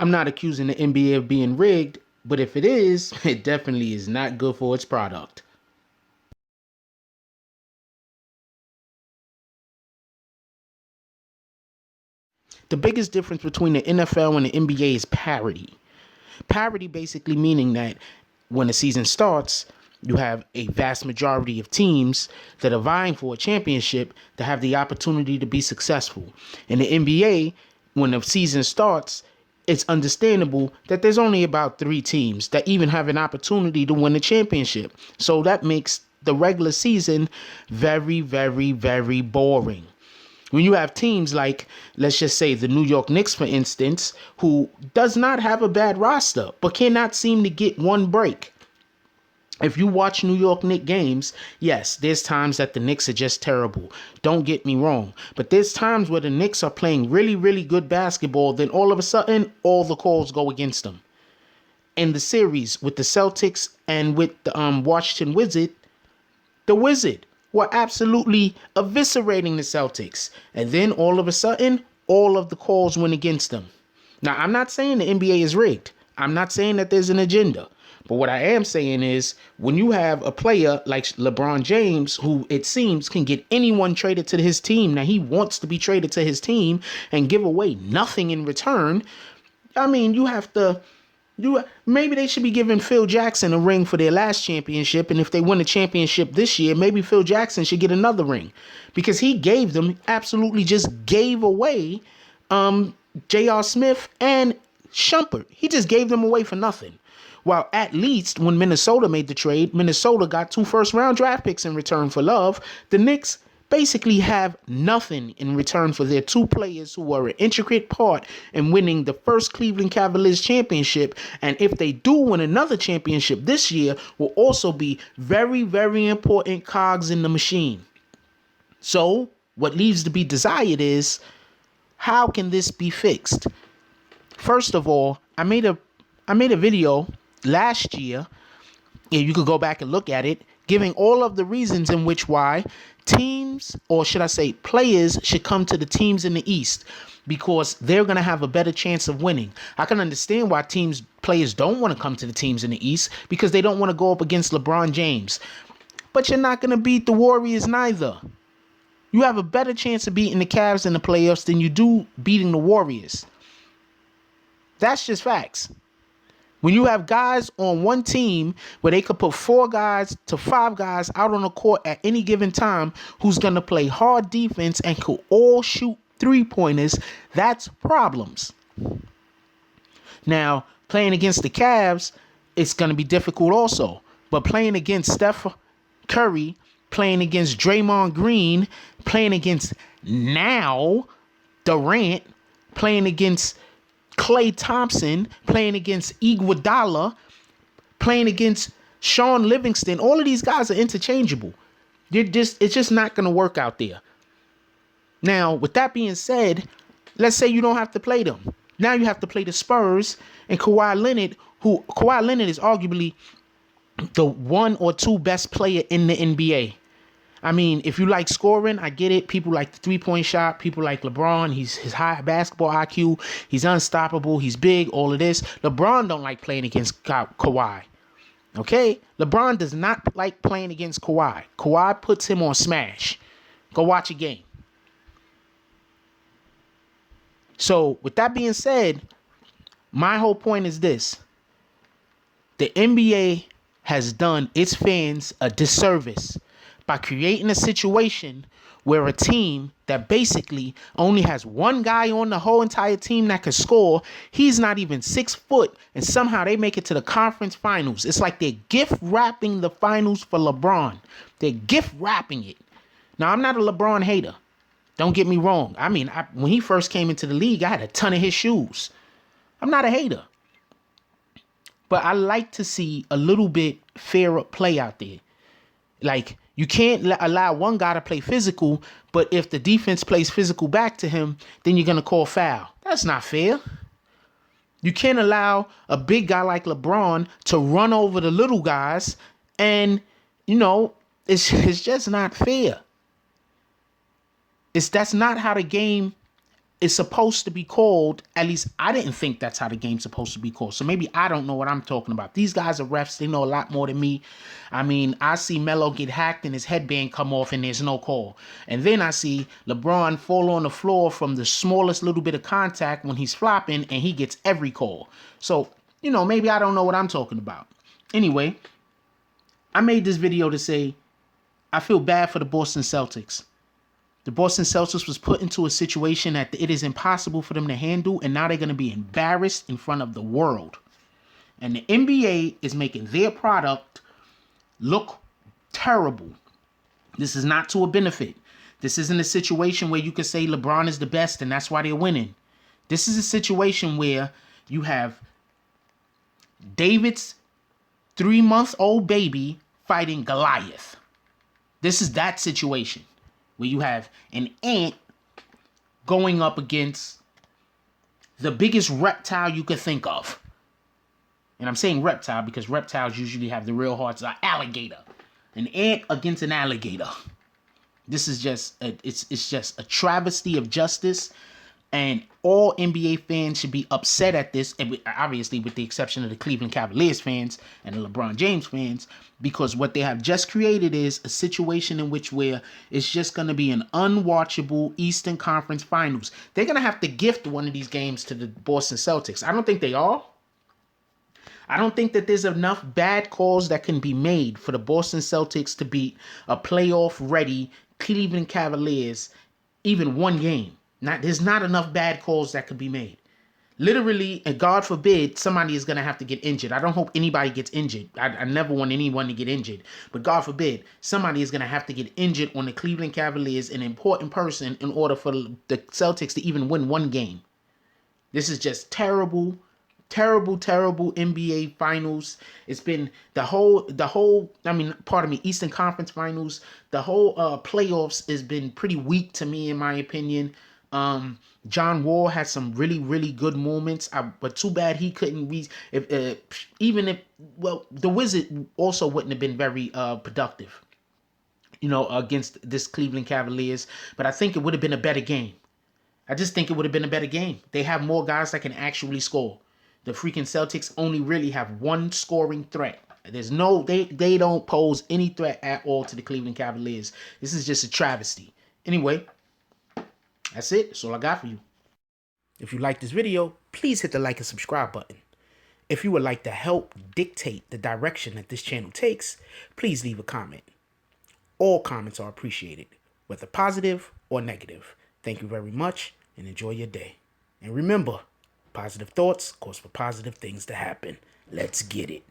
I'm not accusing the NBA of being rigged, but if it is, it definitely is not good for its product. The biggest difference between the NFL and the NBA is parity. Parity basically meaning that when the season starts, you have a vast majority of teams that are vying for a championship to have the opportunity to be successful. In the NBA, when the season starts, it's understandable that there's only about 3 teams that even have an opportunity to win a championship. So that makes the regular season very, very, very boring. When you have teams like, let's just say, the New York Knicks, for instance, who does not have a bad roster, but cannot seem to get one break. If you watch New York Knicks games, yes, there's times that the Knicks are just terrible. Don't get me wrong. But there's times where the Knicks are playing really, really good basketball, then all of a sudden, all the calls go against them. In the series with the Celtics and with the Washington Wizards, the Wizard were absolutely eviscerating the Celtics. And then all of a sudden, all of the calls went against them. Now, I'm not saying the NBA is rigged. I'm not saying that there's an agenda. But what I am saying is when you have a player like LeBron James, who it seems can get anyone traded to his team, now he wants to be traded to his team and give away nothing in return. I mean, maybe they should be giving Phil Jackson a ring for their last championship, and if they win a championship this year, maybe Phil Jackson should get another ring, because he absolutely just gave away J.R. Smith and Shumpert. He just gave them away for nothing. While at least when Minnesota made the trade, Minnesota got 2 first-round draft picks in return for Love. The Knicks basically have nothing in return for their 2 players who were an intricate part in winning the first Cleveland Cavaliers championship. And if they do win another championship this year, will also be very, very important cogs in the machine. So what leaves to be desired is, how can this be fixed? First of all, I made a video last year, and you could go back and look at it, giving all of the reasons in which why teams, or should I say players, should come to the teams in the East, because they're going to have a better chance of winning. I can understand why players don't want to come to the teams in the East, because they don't want to go up against LeBron James. But you're not going to beat the Warriors neither. You have a better chance of beating the Cavs in the playoffs than you do beating the Warriors. That's just facts. When you have guys on one team where they could put 4 guys to 5 guys out on the court at any given time who's going to play hard defense and could all shoot 3-pointers, that's problems. Now, playing against the Cavs, it's going to be difficult also. But playing against Steph Curry, playing against Draymond Green, playing against now Durant, playing against Klay Thompson, playing against Iguodala, playing against Sean Livingston, all of these guys are interchangeable. It's just not going to work out there. Now, with that being said, let's say you don't have to play them. Now you have to play the Spurs and Kawhi Leonard, who Kawhi Leonard is arguably the 1 or 2 best player in the NBA. I mean, if you like scoring, I get it. People like the 3-point shot. People like LeBron. His high basketball IQ. He's unstoppable. He's big. All of this. LeBron don't like playing against Kawhi. Okay? LeBron does not like playing against Kawhi. Kawhi puts him on smash. Go watch a game. So, with that being said, my whole point is this. The NBA has done its fans a disservice by creating a situation where a team that basically only has one guy on the whole entire team that can score, he's not even 6 foot, and somehow they make it to the conference finals. It's like they're gift wrapping the finals for LeBron. They're gift wrapping it. Now, I'm not a LeBron hater. Don't get me wrong. I mean, when he first came into the league, I had a ton of his shoes. I'm not a hater. But I like to see a little bit fairer play out there. Like, you can't allow one guy to play physical, but if the defense plays physical back to him, then you're going to call foul. That's not fair. You can't allow a big guy like LeBron to run over the little guys, and, it's just not fair. That's not how the game is supposed to be called, at least I didn't think that's how the game's supposed to be called. So maybe I don't know what I'm talking about. These guys are refs. They know a lot more than me. I mean, I see Melo get hacked and his headband come off and there's no call. And then I see LeBron fall on the floor from the smallest little bit of contact when he's flopping and he gets every call. So, maybe I don't know what I'm talking about. Anyway, I made this video to say I feel bad for the Boston Celtics. The Boston Celtics was put into a situation that it is impossible for them to handle, and now they're going to be embarrassed in front of the world. And the NBA is making their product look terrible. This is not to a benefit. This isn't a situation where you can say LeBron is the best and that's why they're winning. This is a situation where you have David's 3-month-old baby fighting Goliath. This is that situation where you have an ant going up against the biggest reptile you could think of. And I'm saying reptile because reptiles usually have the real hearts. An alligator. An ant against an alligator. This is just it's just a travesty of justice. And all NBA fans should be upset at this, and obviously with the exception of the Cleveland Cavaliers fans and the LeBron James fans, because what they have just created is a situation in which where it's just going to be an unwatchable Eastern Conference Finals. They're going to have to gift one of these games to the Boston Celtics. I don't think they are. I don't think that there's enough bad calls that can be made for the Boston Celtics to beat a playoff-ready Cleveland Cavaliers even one game. There's not enough bad calls that could be made. Literally, and God forbid, somebody is going to have to get injured. I don't hope anybody gets injured. I never want anyone to get injured. But God forbid, somebody is going to have to get injured on the Cleveland Cavaliers, an important person, in order for the Celtics to even win one game. This is just terrible, terrible, terrible NBA Finals. It's been Eastern Conference Finals. The whole playoffs has been pretty weak to me, in my opinion. John Wall had some really, really good moments, but too bad he couldn't reach. The Wizard also wouldn't have been very productive, against this Cleveland Cavaliers. But I think it would have been a better game. I just think it would have been a better game. They have more guys that can actually score. The freaking Celtics only really have one scoring threat. They don't pose any threat at all to the Cleveland Cavaliers. This is just a travesty. Anyway. That's it. That's all I got for you. If you like this video, please hit the like and subscribe button. If you would like to help dictate the direction that this channel takes, please leave a comment. All comments are appreciated, whether positive or negative. Thank you very much and enjoy your day. And remember, positive thoughts cause for positive things to happen. Let's get it.